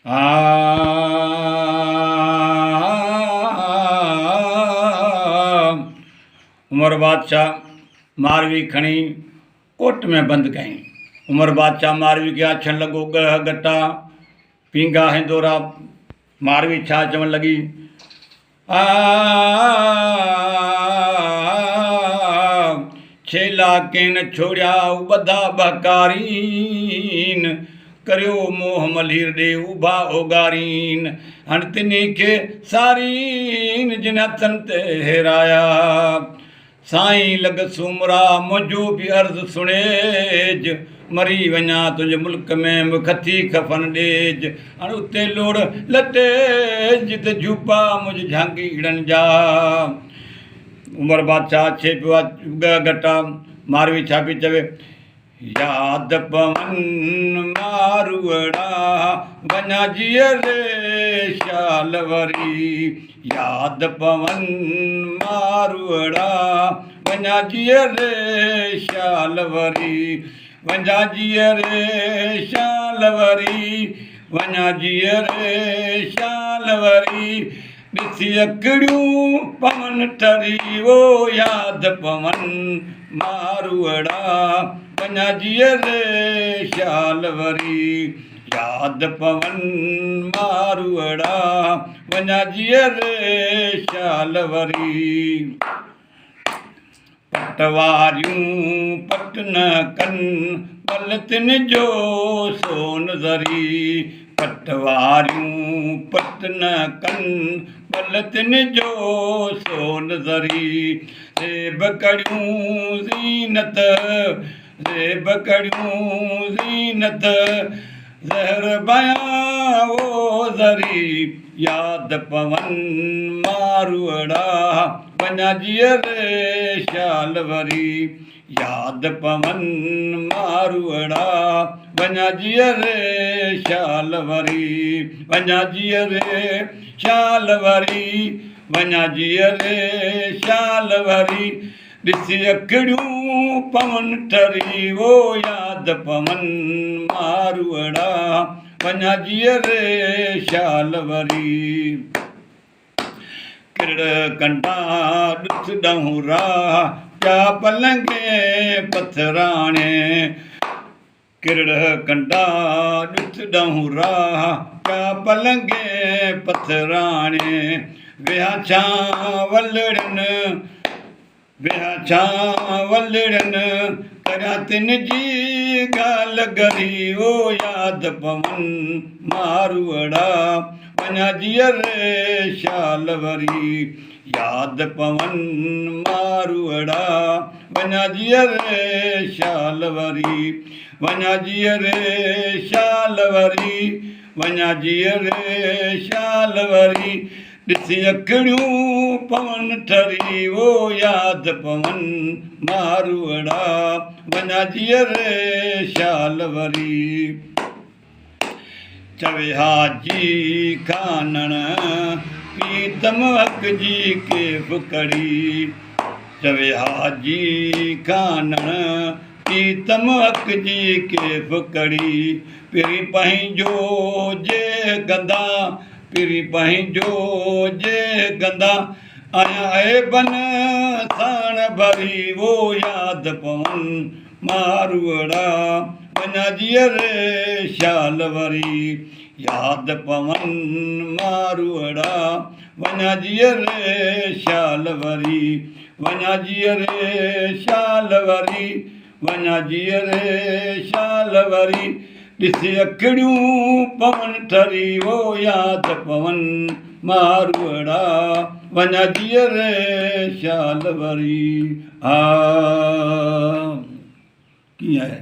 आ उमर बादशाह मारवी खणी कोट में बंद कई। उमर बादशाह मारवी के आछन लगो गह गट्टा पींगा हिंदोरा। मारवी छा चवण लगी, छेला केन छोड़िया बधा बहकारीन, करियो मोह मलीर दे उभा ओगारीन। हण तिनी खे सारीन जिन हथन ते हेराया। साईं लग सुमरा मुंहिंजो बि अर्ज़ सुणेज, मरी वञा तुंहिंजे मुल्क में खथी खफन ॾेज। हाणे उते लोड़ लटेज जिते झूपा मुंहिंजी झांगीड़नि जा। उमर बादशाह छे पियो ग गटा। मारवी छा पई चवे, याद पवन मारुअड़ा वञा जीअर रे शाल वरी। याद पवन मारुअड़ा वञा जीअर रे शाल वरी। वञा जीअर रे शाल वरी, वञा जीअर रे शाल वरी। ॾिसी अखिड़ियूं पवन ठरी वो याद पवन मारुअड़ा वञा जीअर रे शाल वरी। याद पवन मारुअड़ा वञा जीअर रे शाल वरी। पटवारियूं पट न कन पल तिन जो सोन ज़री। पटवारियूं पट न कन पल तिन जो सोन ज़री। रेब कड़ियूं ज़ीनत, रेब कड़ियूं ज़ीनत, ज़हर बयां वो ज़री। याद पवन मारुअड़ा वञा जीअर रे शाल वरी। याद पवन मारुअड़ा वञा जीअर रे शाल वरी। वञा जीअर रे शाल वरी, वञा जीअर रे शाल वरी। ॾिसी अखिड़ियूं पवन ठरी वो याद पवन मारुअड़ा वञा जीअर रे शाल वरी। किरड़ कंडा ॾुथ ॾहूं राह क्या पलंगे पथराणे। किरड़ कंडा ॾुथ ॾहूं राह क्या पलंगे पथराणे। विया छा वलड़नि, विया छा वलड़नि, करियां तिन जी ॻाल्हि गरी। वो याद पवन मारुअड़ा वञा जीअर रे शाल वरी। याद पवन मारुअड़ा वञा जीअर रे शाल वरी। वञा जीअर रे शाल वरी, वञा जीअर रे शाल वरी। ॾिसी अखिड़ियूं पवन ठरी वो याद पवन मारुअड़ा वञा जीअर रे शाल वरी। चवे हाजी खानण पीतम हक जी के फुकड़ी। चवे हाजी खानण पीतम हक जी के फुकड़ी। पिरी पंहिंजो जे गंदा, पिरी पंहिंजो जे गंदा, आया आहे बन साण भरी। वो याद पवन मारुअड़ा वञा जीअर रे शाल वरी। याद पवन मारुअड़ा वञा जीअर रे शाल वरी। वञा जीअर रे शाल वरी, वञा जीअर रे शाल वरी। ॾिसी अखिड़ियूं पवन ठरी वो याद पवन मारुअड़ा वञा जीअर रे शाल वरी। कीअं आहे?